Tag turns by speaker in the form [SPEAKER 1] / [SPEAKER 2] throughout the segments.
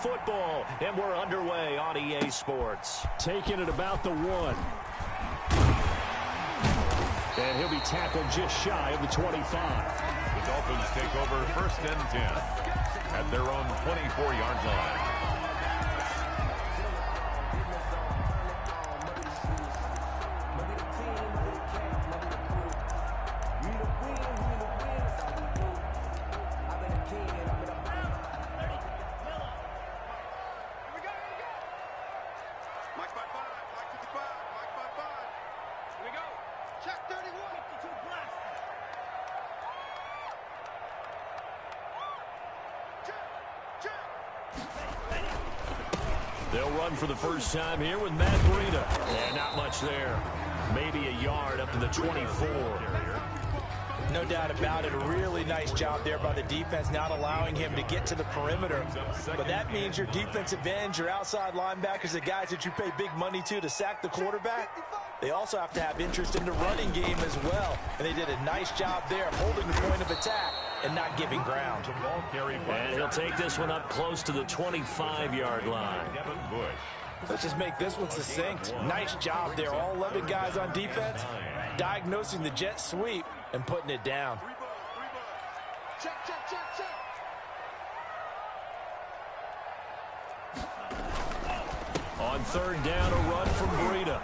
[SPEAKER 1] football, and we're underway on EA Sports.
[SPEAKER 2] Taking it about the 1. And he'll be tackled just shy of the 25.
[SPEAKER 3] The Dolphins take over 1st and 10 at their own 24-yard line.
[SPEAKER 1] They'll run for the first time here with Matt Breida. And not much there. Maybe a yard up to the 24.
[SPEAKER 4] No doubt about it. A really nice job there by the defense, not allowing him to get to the perimeter. But that means your defensive ends, your outside linebackers, the guys that you pay big money to sack the quarterback, they also have to have interest in the running game as well. And they did a nice job there of holding the point of attack and not giving ground.
[SPEAKER 1] And he'll take this one up close to the 25-yard line.
[SPEAKER 4] Let's just make this one succinct. Nice job there. All 11 guys on defense diagnosing the jet sweep and putting it down.
[SPEAKER 1] On 3rd down, a run from Breida.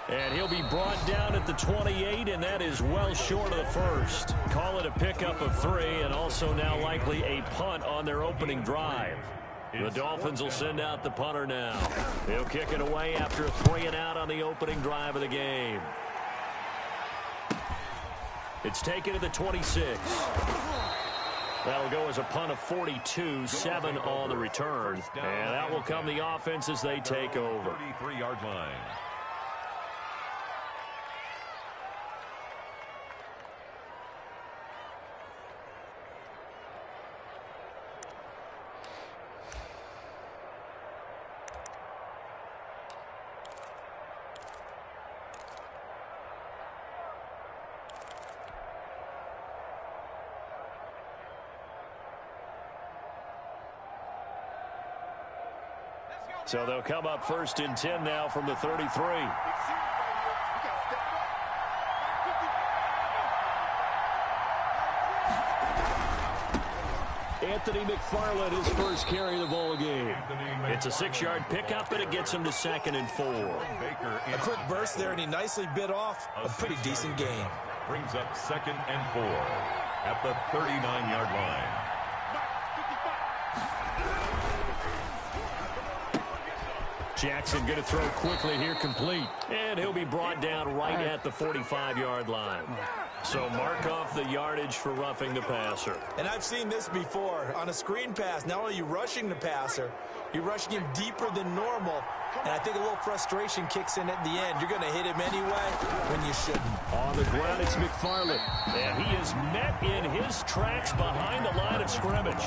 [SPEAKER 1] And he'll be brought down at the 28, and that is well short of the first. Call it a pickup of 3, and also now likely a punt on their opening drive. The Dolphins will send out the punter now. He'll kick it away after a 3-and-out on the opening drive of the game. It's taken to the 26. That'll go as a punt of 42, 7 on the return. And that will come the offense as they take over.
[SPEAKER 3] 33-yard line.
[SPEAKER 1] So they'll come up 1st and 10 now from the 33.
[SPEAKER 2] Anthony McFarland, his first carry of the ball game.
[SPEAKER 1] It's a 6-yard pickup, and it gets him to 2nd and 4.
[SPEAKER 4] A quick burst there, and he nicely bit off a pretty decent gain.
[SPEAKER 3] Brings up 2nd and 4 at the 39-yard line.
[SPEAKER 1] Jackson going to throw quickly here, complete. And he'll be brought down right at the 45-yard line. So mark off the yardage for roughing the passer.
[SPEAKER 4] And I've seen this before. On a screen pass, not only are you rushing the passer, you're rushing him deeper than normal. And I think a little frustration kicks in at the end. You're going to hit him anyway when you shouldn't.
[SPEAKER 2] On the ground, it's McFarland.
[SPEAKER 1] And he is met in his tracks behind the line of scrimmage.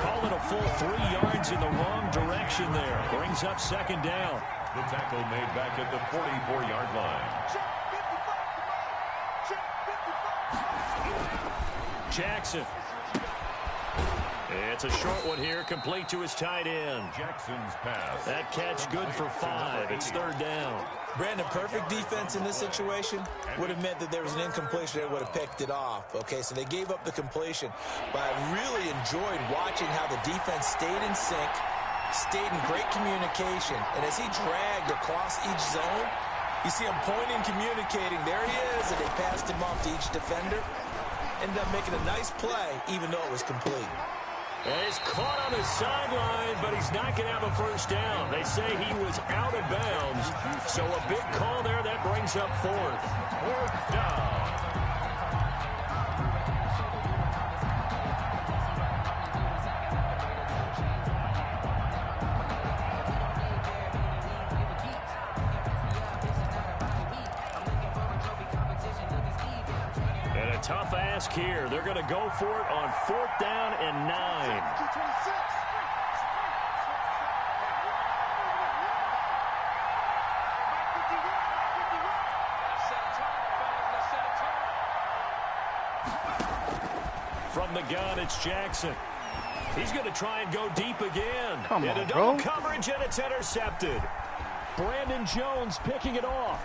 [SPEAKER 1] Call it a full 3 yards in the wrong direction there. Brings up 2nd down.
[SPEAKER 3] The tackle made back at the 44-yard line.
[SPEAKER 1] Jackson. It's a short one here, complete to his tight end.
[SPEAKER 3] Jackson's pass.
[SPEAKER 1] That catch good for 5. It's 3rd down.
[SPEAKER 4] Brandon, perfect defense in this situation would have meant that there was an incompletion that would have picked it off. Okay, so they gave up the completion. But I really enjoyed watching how the defense stayed in sync, stayed in great communication. And as he dragged across each zone, you see him pointing, communicating. There he is, and they passed him off to each defender. Ended up making a nice play, even though it was complete.
[SPEAKER 1] And he's caught on his sideline, but he's not going to have a first down. They say he was out of bounds. So a big call there. That brings up 4th. 4th down. Tough ask here. They're going to go for it on 4th down and 9. From the gun, it's Jackson. He's going to try and go deep again.
[SPEAKER 5] Come
[SPEAKER 1] Into
[SPEAKER 5] on,
[SPEAKER 1] double
[SPEAKER 5] bro.
[SPEAKER 1] coverage, and it's intercepted.
[SPEAKER 2] Brandon Jones picking it off.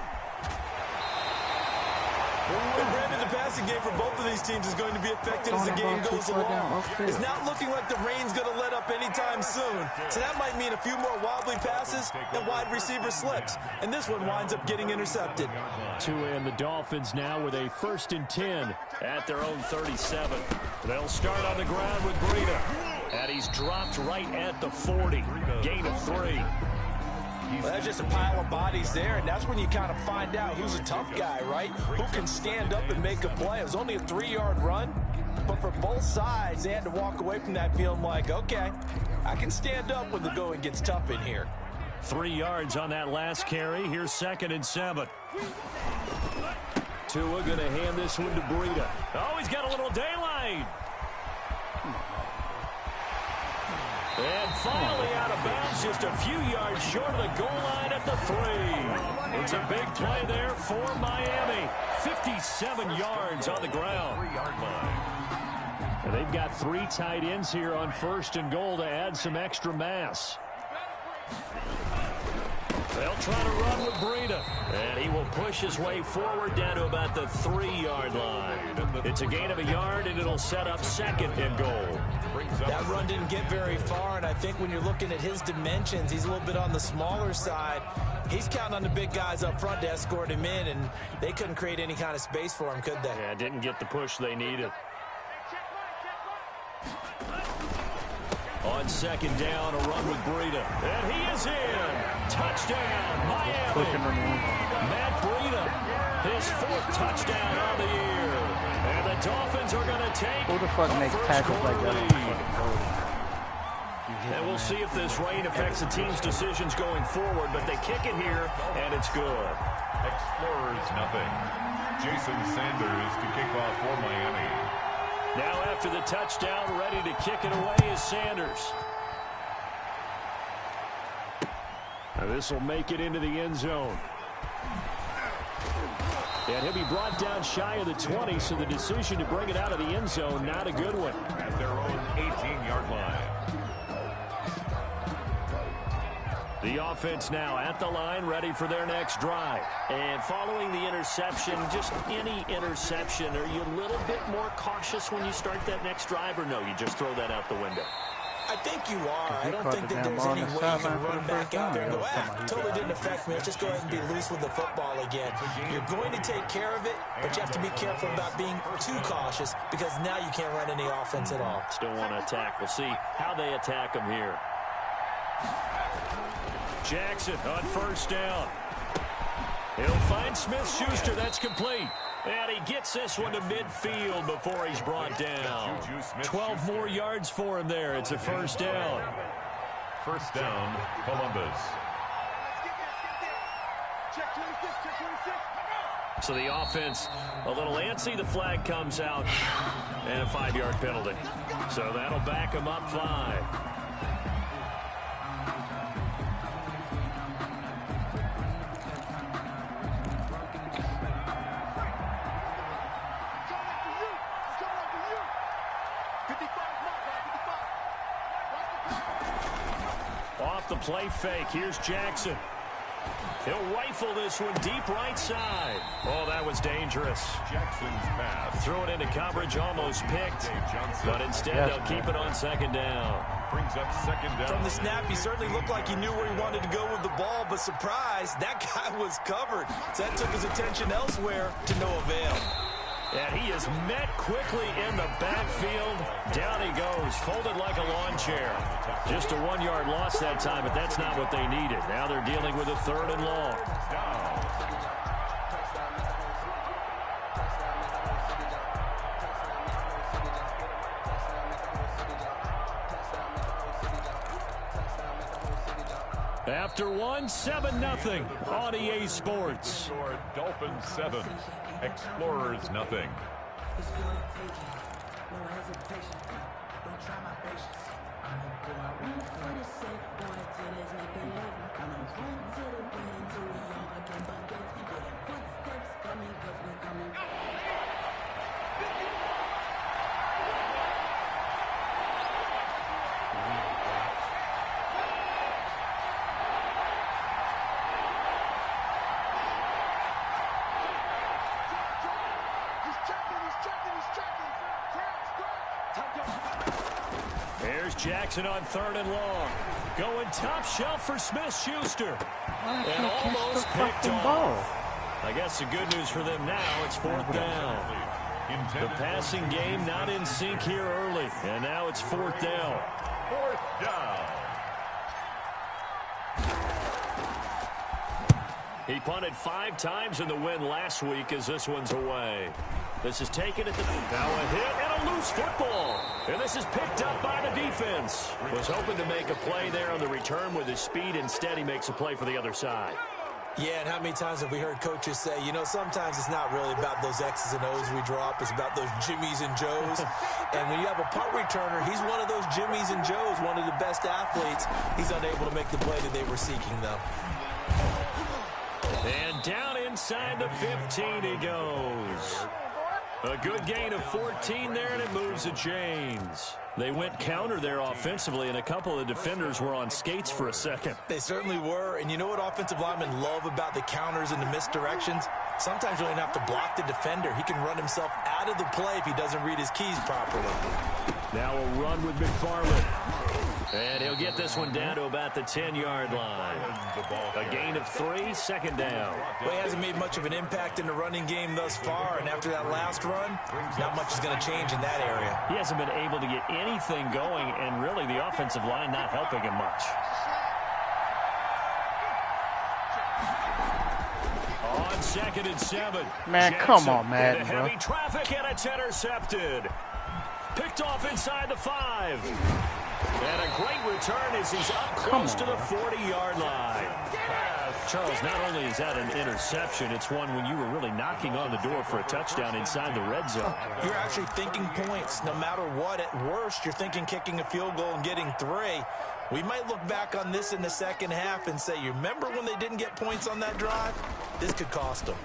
[SPEAKER 4] And Brandon, the passing game for both of these teams is going to be affected as the game goes along. It's not looking like the rain's going to let up anytime soon. So that might mean a few more wobbly passes and wide receiver slips. And this one winds up getting intercepted.
[SPEAKER 1] Tua and the Dolphins now with a 1st and 10 at their own 37. They'll start on the ground with Breida. And he's dropped right at the 40. Gain of 3.
[SPEAKER 4] Well, that's just a pile of bodies there, and that's when you kind of find out who's a tough guy, right? Who can stand up and make a play. It was only a 3-yard run, but for both sides, they had to walk away from that feeling like, okay, I can stand up when the going gets tough in here.
[SPEAKER 1] 3 yards on that last carry. Here's 2nd and 7. Tua going to hand this one to Breida. Oh, he's got a little daylight. And finally out of bounds, just a few yards short of the goal line at the 3. It's a big play there for Miami. 57 yards on the ground.
[SPEAKER 3] 3-yard line.
[SPEAKER 1] And they've got 3 tight ends here on 1st and goal to add some extra mass. They'll try to run with Breida. And he will push his way forward down to about the 3-yard line. It's a gain of a yard, and it'll set up 2nd and goal.
[SPEAKER 4] That run didn't get very far, and I think when you're looking at his dimensions, he's a little bit on the smaller side. He's counting on the big guys up front to escort him in, and they couldn't create any kind of space for him, could they?
[SPEAKER 1] Yeah, didn't get the push they needed. On 2nd down, a run with Breida. And he is in. Touchdown, Miami. Matt Breida, his 4th touchdown on the year. And the Dolphins are going to take
[SPEAKER 5] Who the fuck makes tackles like that?
[SPEAKER 1] And we'll see if this rain affects the team's decisions going forward, but they kick it here, and it's good.
[SPEAKER 3] Explorers nothing. Jason Sanders to kick off for Miami.
[SPEAKER 1] Now after the touchdown, ready to kick it away is Sanders. Now this will make it into the end zone. And he'll be brought down shy of the 20, so the decision to bring it out of the end zone, not a good one.
[SPEAKER 3] At their own 18-yard line.
[SPEAKER 1] The offense now at the line, ready for their next drive. And following the interception, just any interception, are you a little bit more cautious when you start that next drive, or no, you just throw that out the window?
[SPEAKER 4] I think you are. I don't think that there's any way you can run back out there and go, totally didn't affect me. Let's just go ahead and be loose with the football again. You're going to take care of it, but you have to be careful about being too cautious because now you can't run any offense at all.
[SPEAKER 1] Still want to attack. We'll see how they attack them here. Jackson on 1st down. He'll find Smith-Schuster. That's complete. And he gets this one to midfield before he's brought down. 12 more yards for him there. It's a 1st down.
[SPEAKER 3] 1st down, Columbus.
[SPEAKER 1] So the offense a little antsy. The flag comes out. And a 5-yard penalty. So that'll back him up 5. Off the play fake, here's Jackson. He'll rifle this one deep right side. Oh, that was dangerous.
[SPEAKER 3] Jackson's pass.
[SPEAKER 1] Threw it into coverage, almost picked. But instead, they'll keep it on 2nd down.
[SPEAKER 3] Brings up 2nd down.
[SPEAKER 4] From the snap, he certainly looked like he knew where he wanted to go with the ball, but surprise, that guy was covered. So that took his attention elsewhere to no avail.
[SPEAKER 1] And he is met quickly in the backfield. Down he goes, folded like a lawn chair. Just a 1-yard loss that time, but that's not what they needed. Now they're dealing with a 3rd and long. After 1, 7-0 on EA Sports.
[SPEAKER 3] Dolphins 7, Explorers nothing.
[SPEAKER 1] Here's Jackson on 3rd and long. Going top shelf for Smith-Schuster. And almost picked off. I guess the good news for them now, it's 4th down. The passing game not in sync here early. And now it's 4th down.
[SPEAKER 3] 4th down.
[SPEAKER 1] He punted 5 times in the win last week as this one's away. This is taken at the now a hit and a loose football. And this is picked up by the defense. Was hoping to make a play there on the return with his speed. Instead, he makes a play for the other side.
[SPEAKER 4] Yeah, and how many times have we heard coaches say, you know, sometimes it's not really about those X's and O's we drop. It's about those Jimmies and Joes. And when you have a punt returner, he's one of those Jimmies and Joes, one of the best athletes. He's unable to make the play that they were seeking, though.
[SPEAKER 1] And down inside the 15 he goes. A good gain of 14 there, and it moves the chains. They went counter there offensively, and a couple of defenders were on skates for a second.
[SPEAKER 4] They certainly were, and you know what offensive linemen love about the counters and the misdirections? Sometimes you don't have to block the defender. He can run himself out of the play if he doesn't read his keys properly.
[SPEAKER 2] Now a run with McFarland.
[SPEAKER 1] And he'll get this one down to about the 10-yard line. A gain of 3, 2nd down.
[SPEAKER 4] Well, he hasn't made much of an impact in the running game thus far, and after that last run, not much is going to change in that area.
[SPEAKER 1] He hasn't been able to get anything going, and really the offensive line not helping him much. On 2nd and 7.
[SPEAKER 5] Man,
[SPEAKER 1] Jackson
[SPEAKER 5] come on, man,
[SPEAKER 1] into
[SPEAKER 5] bro.
[SPEAKER 1] heavy traffic, and it's intercepted. Picked off inside the 5. And a great return as he's up close to the 40-yard line. Charles, not only is that an interception, it's one when you were really knocking on the door for a touchdown inside the red zone.
[SPEAKER 4] You're actually thinking points no matter what. At worst, you're thinking kicking a field goal and getting 3. We might look back on this in the second half and say, you remember when they didn't get points on that drive? This could cost them.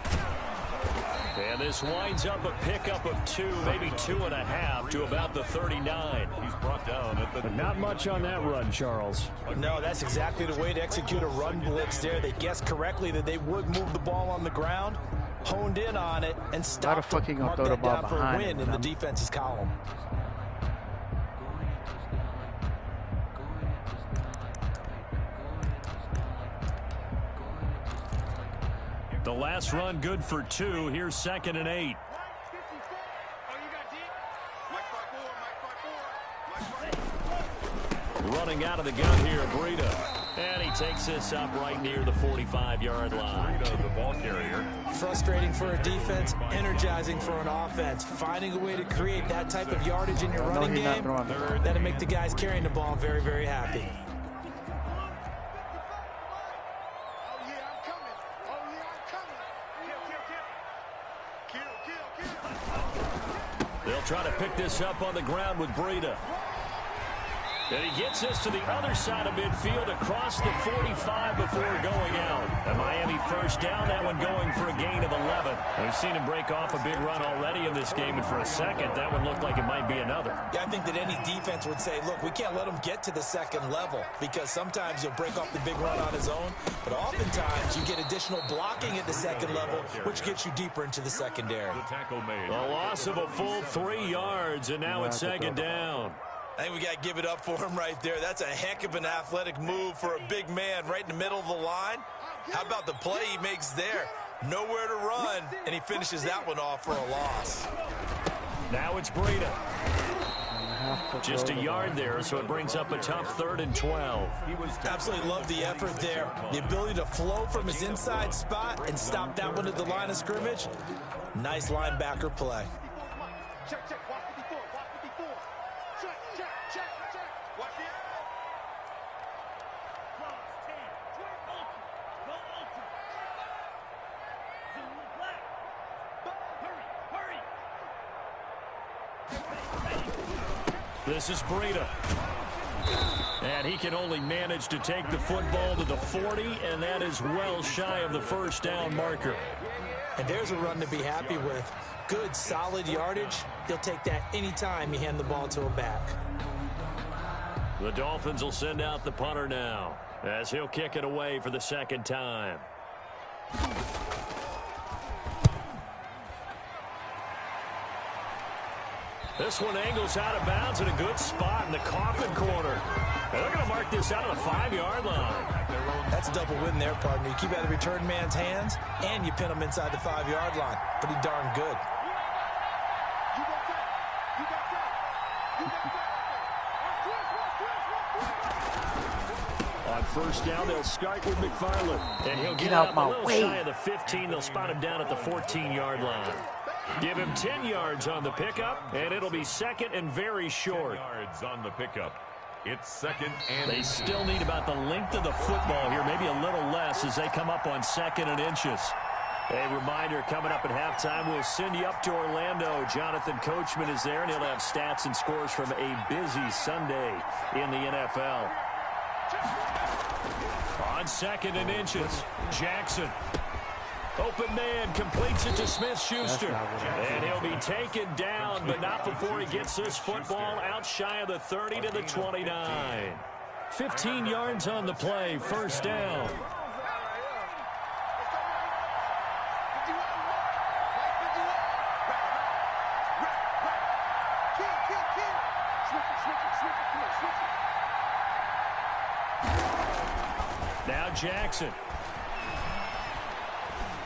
[SPEAKER 1] And this winds up a pickup of 2, maybe 2.5 to about the 39.
[SPEAKER 3] He's brought down at the...
[SPEAKER 2] But not much on that run, Charles.
[SPEAKER 4] No, that's exactly the way to execute a run blitz there. They guessed correctly that they would move the ball on the ground, honed in on it, and stopped
[SPEAKER 5] fuck he gonna
[SPEAKER 4] mark
[SPEAKER 5] throw the
[SPEAKER 4] that
[SPEAKER 5] ball
[SPEAKER 4] down for a
[SPEAKER 5] behind
[SPEAKER 4] win
[SPEAKER 5] him,
[SPEAKER 4] in the
[SPEAKER 5] man?
[SPEAKER 4] defense's column.
[SPEAKER 1] The last run good for 2. Here's 2nd and 8. Running out of the gun here, Breida. And he takes this up right near the 45-yard line.
[SPEAKER 3] Breida, the ball carrier.
[SPEAKER 4] Frustrating for a defense, energizing for an offense. Finding a way to create that type of yardage in your running game, that'll make the guys carrying the ball very, very happy.
[SPEAKER 1] They'll try to pick this up on the ground with Breida. And he gets this to the other side of midfield across the 45 before going out. A Miami first down, that one going for a gain of 11. We've seen him break off a big run already in this game, and for a second, that one looked like it might be another.
[SPEAKER 4] Yeah, I think that any defense would say, look, we can't let him get to the second level because sometimes he'll break off the big run on his own, but oftentimes you get additional blocking at the second level, which gets you deeper into the secondary.
[SPEAKER 3] The tackle made.
[SPEAKER 1] A loss of a full 3 yards, and now it's 2nd down.
[SPEAKER 4] I think we got to give it up for him right there. That's a heck of an athletic move for a big man right in the middle of the line. How about the play he makes there? Nowhere to run, and he finishes that one off for a loss.
[SPEAKER 1] Now it's Breida. Just a yard there, so it brings up a tough 3rd and 12.
[SPEAKER 4] Absolutely love the effort there. The ability to flow from his inside spot and stop that one at the line of scrimmage. Nice linebacker play.
[SPEAKER 6] Check, check, watch 54, watch 54. Check, check, check, check. Watch the end. Cross, 10, 20, ultra. Go ultra. Zoom black. Hurry, hurry.
[SPEAKER 1] This is Breida. And he can only manage to take the football to the 40, and that is well shy of the first down marker.
[SPEAKER 4] And there's a run to be happy with. Good, solid yardage. He'll take that anytime you hand the ball to a back.
[SPEAKER 1] The Dolphins will send out the punter now, as he'll kick it away for the 2nd time. This one angles out of bounds in a good spot in the coffin corner. And they're going to mark this out of the 5-yard line.
[SPEAKER 4] That's a double win there, partner. You keep out of return man's hands, and you pin them inside the 5-yard line. Pretty darn good.
[SPEAKER 1] On first down, they'll start with McFarland. And he'll get
[SPEAKER 5] out
[SPEAKER 1] up
[SPEAKER 5] my
[SPEAKER 1] a little
[SPEAKER 5] way.
[SPEAKER 1] shy of the 15. They'll spot him down at the 14-yard line. Give him 10 yards on the pickup, and it'll be second and very short.
[SPEAKER 3] 10 yards on the pickup. It's second and
[SPEAKER 1] They still need about the length of the football here, maybe a little less as they come up on second and inches. A reminder, coming up at halftime, we'll send you up to Orlando. Jonathan Coachman is there, and he'll have stats and scores from a busy Sunday in the NFL. On second and inches, Jackson. Open man, completes it to Smith-Schuster. And he'll be taken down, but not before he gets this football out shy of the 30 to the 29. 15 yards on the play, first down. Now Jackson.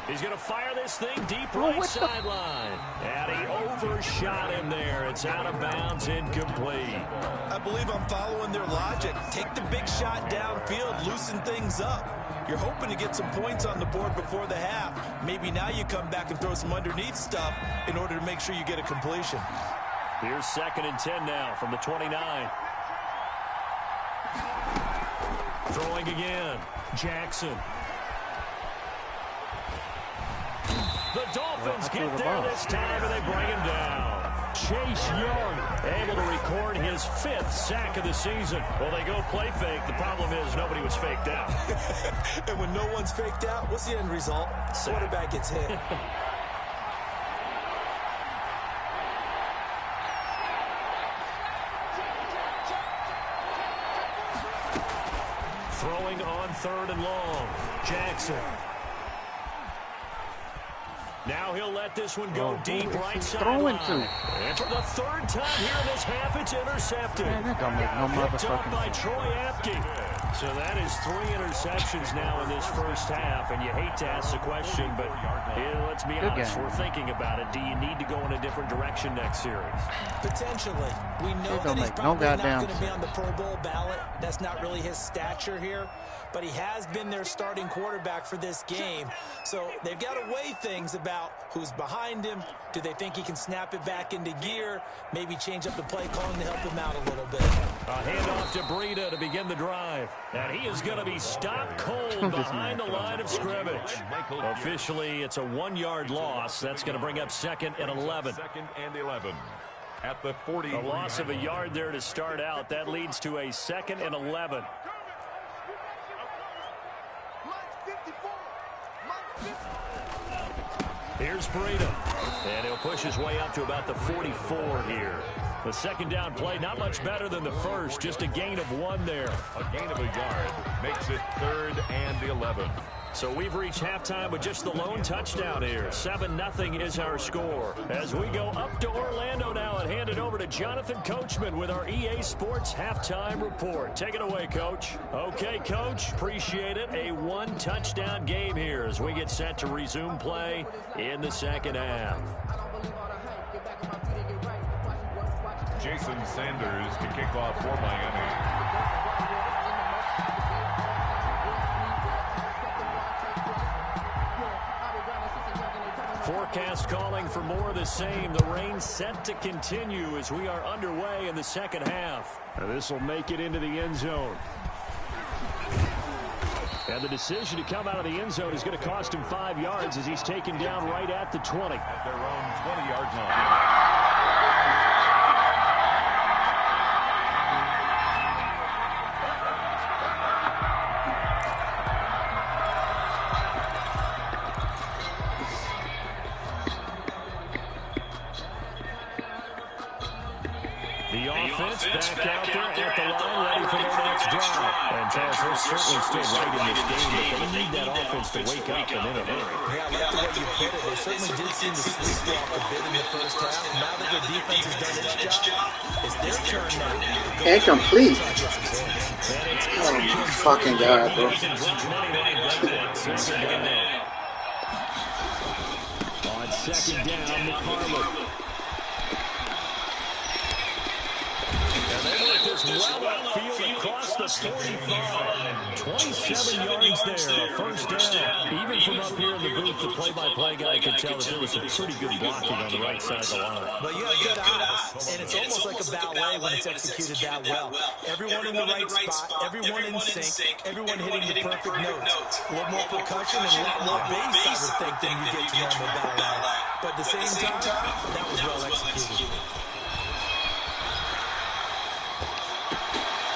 [SPEAKER 1] He's going to fire this thing deep right sideline. And he overshot him there. It's out of bounds, incomplete.
[SPEAKER 4] I believe I'm following their logic. Take the big shot downfield, loosen things up. You're hoping to get some points on the board before the half. Maybe now you come back and throw some underneath stuff in order to make sure you get a completion.
[SPEAKER 1] Here's second and 10 now from the 29. Throwing again. Jackson. The Dolphins get there this time, and they bring him down. Chase Young able to record his 5th sack of the season. Well, they go play fake. The problem is nobody was faked out.
[SPEAKER 4] And when no one's faked out, what's the end result? Quarterback gets hit.
[SPEAKER 1] Throwing on third and long. Jackson. Now he'll let this one go deep right sideline. And for the third time here in this half, it's intercepted.
[SPEAKER 5] Man, that don't make no
[SPEAKER 1] Picked up
[SPEAKER 5] motherfucking
[SPEAKER 1] by
[SPEAKER 5] sense.
[SPEAKER 1] Troy Apke. So that is 3 interceptions now in this first half. And you hate to ask the question, but let's be honest.
[SPEAKER 5] game.
[SPEAKER 1] We're thinking about it. Do you need to go in a different direction next series?
[SPEAKER 4] Potentially. We know
[SPEAKER 5] It
[SPEAKER 4] that
[SPEAKER 5] don't
[SPEAKER 4] he's
[SPEAKER 5] make no
[SPEAKER 4] probably not
[SPEAKER 5] goddamn
[SPEAKER 4] going to be on the Pro Bowl ballot. That's not really his stature here. But he has been their starting quarterback for this game. So they've got to weigh things about who's behind him. Do they think he can snap it back into gear? Maybe change up the play calling to help him out a little bit.
[SPEAKER 1] A handoff to Breida to begin the drive. And he is going to be stopped cold behind the line of scrimmage. Officially, it's a 1-yard loss. That's going to bring up second and 11.
[SPEAKER 3] second and 11 at the 40.
[SPEAKER 1] A loss of a yard there to start out. That leads to a second and 11. Here's Breida. And he'll push his way up to about the 44 here. The second down play, not much better than the first. Just a gain of 1 there.
[SPEAKER 3] A gain of a yard makes it 3rd and 11.
[SPEAKER 1] So we've reached halftime with just the lone touchdown here. 7-0 is our score. As we go up to Orlando now and hand it over to Jonathan Coachman with our EA Sports Halftime Report. Take it away, Coach. Okay, Coach. Appreciate it. A 1-touchdown game here as we get set to resume play in the second half.
[SPEAKER 3] Jason Sanders to kick off for Miami.
[SPEAKER 1] Forecast calling for more of the same. The rain set to continue as we are underway in the second half. This will make it into the end zone. And the decision to come out of the end zone is going to cost him 5 yards as he's taken down right at the 20.
[SPEAKER 3] At their own 20-yard line.
[SPEAKER 1] The The offense back out there at the line, ready for their next drive. And Charles, they're certainly still right in this game, but they need that offense to wake up and in a hurry.
[SPEAKER 4] Yeah, I like the way you put it. They certainly did seem to sleepwalk a bit in the first half. Now that their defense has done its job, it's their turn now.
[SPEAKER 5] Incomplete. Oh my fucking god, bro.
[SPEAKER 1] On second down, McFarland. And they work this well upfield across the 45. 27 yards there, a first down. Even from up here in the booth, the play-by-play guy could tell that there was some pretty good blocking on the right side of the line.
[SPEAKER 4] But you have good eyes, and it's almost like a ballet when it's executed that well. Everyone in the right spot, everyone in sync, everyone hitting the perfect notes. A little more percussion and a lot more bass, I would think, than you get to normal ballet. But at the same time, that was well executed.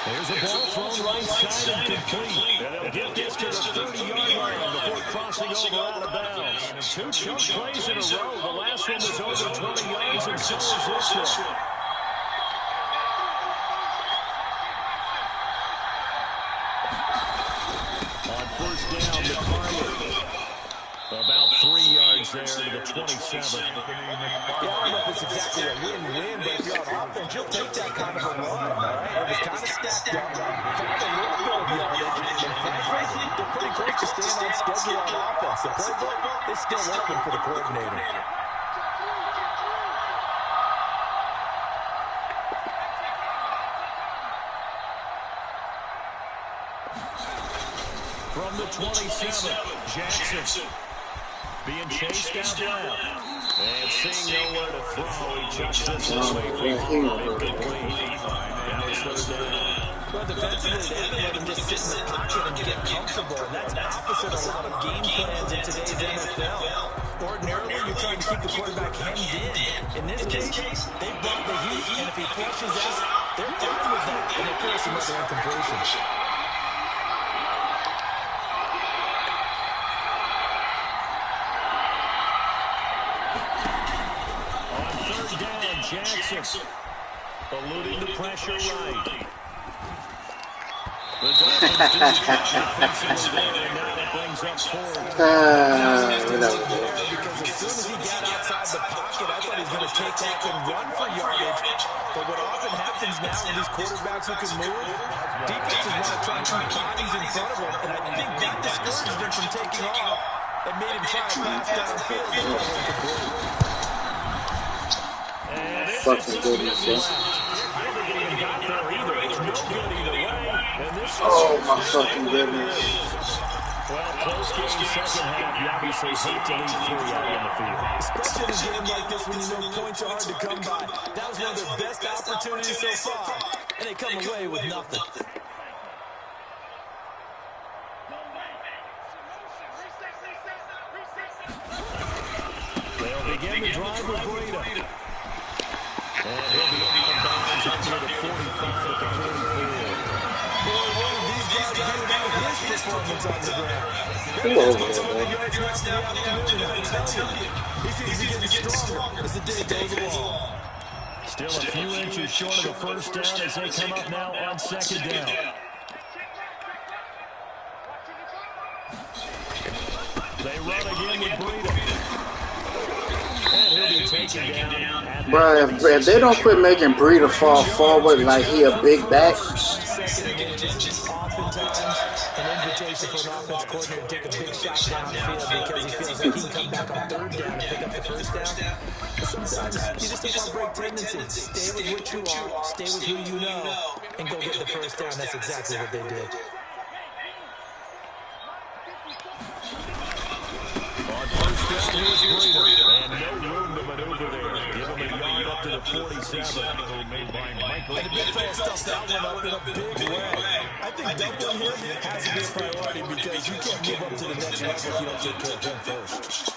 [SPEAKER 1] There's a ball thrown right side and complete. And they'll get this to the 30-yard line before crossing over out of bounds. Two chunk plays in a row. The last one was over 20 yards, and so is this one. On first down, McFarland. About 3 yards there to the 27.
[SPEAKER 4] Yeah, I don't know if it's exactly a win-win, but if you're on offense, you'll take that kind of a run, all right? It was kind of stacked up, found a little bit of yardage, and frankly, they're pretty close to staying on schedule on offense. The playbook is still open for the coordinator.
[SPEAKER 1] From the 27, Jackson. Being chased out left. And seeing nowhere to throw, he chucks this away from incomplete. Now it's third down.
[SPEAKER 4] Well, defensively, they haven't let him just sit in the pocket and get comfortable. And that's opposite a lot of game plans in today's NFL. Ordinarily, you're trying to keep the quarterback hemmed in. In this case, they brought the heat, and if he flushes out, they're fine with that. And they force another incompletion.
[SPEAKER 1] Jackson, eluding the pressure right. The Dolphins do the job defensively there, and now that brings up fourth.
[SPEAKER 4] Because as soon as he got outside the pocket, I thought he was going to take off and run for yardage. But what often happens now with these quarterbacks who can move, defenses want to try and keep bodies in front of them, and I think that discouraged him from taking off and made him try to pass downfield.
[SPEAKER 5] Fucking goodness, yeah. Oh my fucking goodness.
[SPEAKER 1] Well, close game second half. You obviously hate to leave 3 out on the field.
[SPEAKER 4] Especially in a game like this when you know points are hard to come by. That was one of their best opportunities so far. And they come away with nothing.
[SPEAKER 1] They'll begin the drive with Breda. And he'll be out of bounds up near the 45 at the 44.
[SPEAKER 4] Boy, what did these guys do about his performance on the ground? He seems to be getting stronger as the day goes along.
[SPEAKER 1] Still a few inches short of the first down as they come up now on second down. They run again with Breda. And he'll be taken down.
[SPEAKER 5] Bro, if they don't quit making Breda fall forward like he a big back.
[SPEAKER 4] Oftentimes, an invitation for an offense coordinator to take a big shot downfield because he feels like he can come back on third down and pick up the first down. But sometimes you just don't want to break tendencies. Stay with what you are, stay with who you know, and go get the first down. That's exactly what they did.
[SPEAKER 1] On first down, here's Breda. And no room to maneuver there. Give him a yard up to the 47.
[SPEAKER 4] And the big fella stuffed that one up in a big way. I think doubling him has to be a priority because you can't move up to the next level if you don't take care of him first.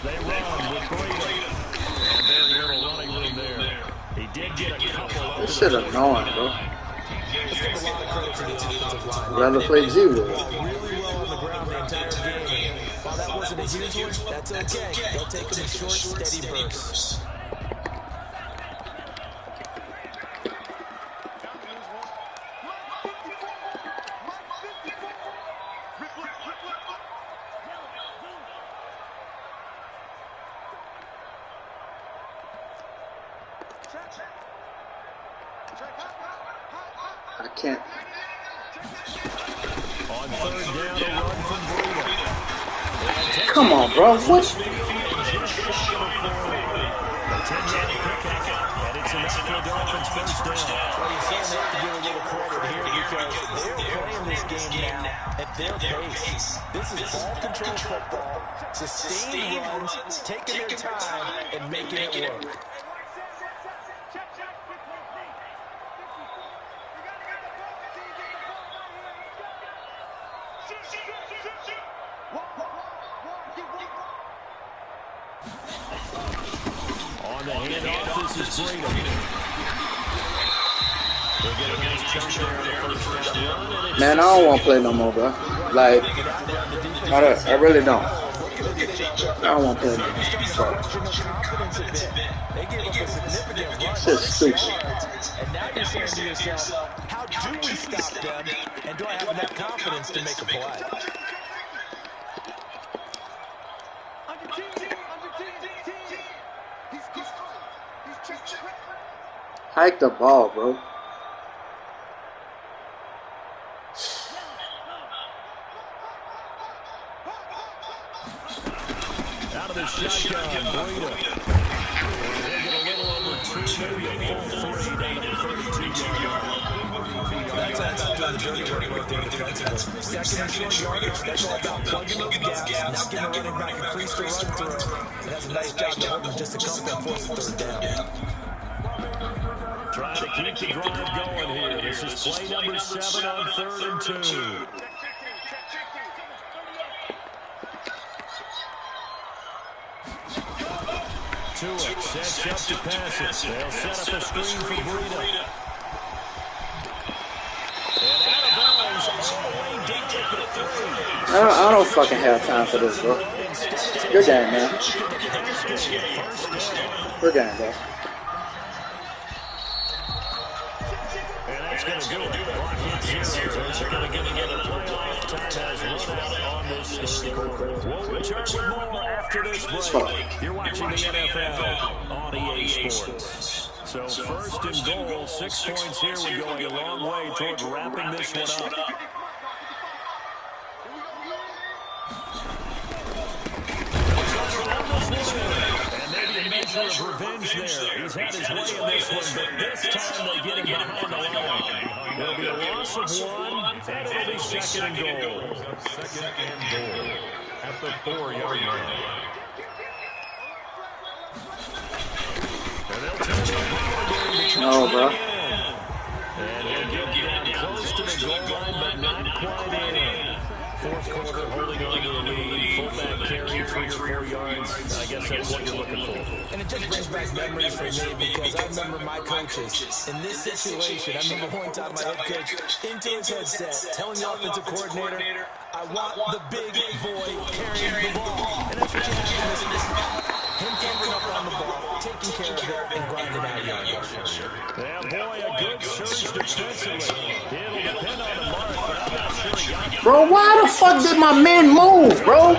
[SPEAKER 1] They run with Breda. And very little running room there. He did get a couple.
[SPEAKER 5] This shit annoying, bro.
[SPEAKER 4] Let's give a lot of credit to the offensive line.
[SPEAKER 5] Rather play G-Will.
[SPEAKER 4] Really well on the ground the entire game. While that wasn't a here's one, that's okay. They'll take them in short, steady bursts.
[SPEAKER 5] I can't.
[SPEAKER 1] On third down, a run from Breida.
[SPEAKER 5] Come on, bro. What?
[SPEAKER 1] A 10-yard pickup, and it's enough for the Dolphins' first down.
[SPEAKER 4] Well, you certainly have to give a little credit here because they're playing this game now at their pace. This is ball control football, sustained runs, taking their time, and making it work.
[SPEAKER 1] On the handoff, this is Breida. They'll get a nice chunk there in the first down.
[SPEAKER 5] Man, I don't want to play no more, bro. Like, I really don't. I don't want to play no more. This is stupid.
[SPEAKER 4] And now you're saying to yourself, how do we stop them? And do I have enough confidence to make a play?
[SPEAKER 5] Hike the ball, bro.
[SPEAKER 1] Out of the shotgun, Breida. They'll get a little over 2, maybe a full 3 down to the 32-yard line.
[SPEAKER 4] That's actually doing the dirty work right there defensively. Second and short yardage, that's all about plugging those gaps, not giving the running back a crease to run through. And that's a nice job to hold them just a couple and force the third down.
[SPEAKER 1] Trying to keep the drive going here. This is play number 7 on 3rd and 2. Tua sets up to pass it. They'll set up a screen for Breida. And out of bounds all the way down to the 3.
[SPEAKER 5] I don't fucking have time for this, bro. Good game, man. Good game, bro.
[SPEAKER 1] And that's going to do it. Clock hits 0. They're going to get another playoff. Time has run out on this third quarter. We'll return with more after this break. You're watching the NFL on EA Sports. So first and goal, 6 points here. We're going a long way toward wrapping this one up. And maybe a measure of revenge there. He's had his way in this one, but this time they get him behind the line. It'll be a loss of 1, and it'll be second and goal.
[SPEAKER 3] Second and goal at the 4-yard line.
[SPEAKER 1] And they'll turn it
[SPEAKER 5] No, bro.
[SPEAKER 1] and he'll get down close to the goal line, but not quite in. Fourth quarter, holding on to the lead. Fullback carry 3 or 4 yards. I guess that's what you're looking for.
[SPEAKER 4] And it just brings back memories for me because I remember my coaches in this situation. I remember one time my head coach into his headset telling the offensive coordinator, I want the big boy carrying the ball. And that's what you have in this. Him covering up on the ball, taking care of it, and grinding out yards.
[SPEAKER 1] Yeah, boy, a good surge defensively. It'll depend on the mark, but I'm not sure he got it.
[SPEAKER 5] Bro, why the fuck did my man move, bro?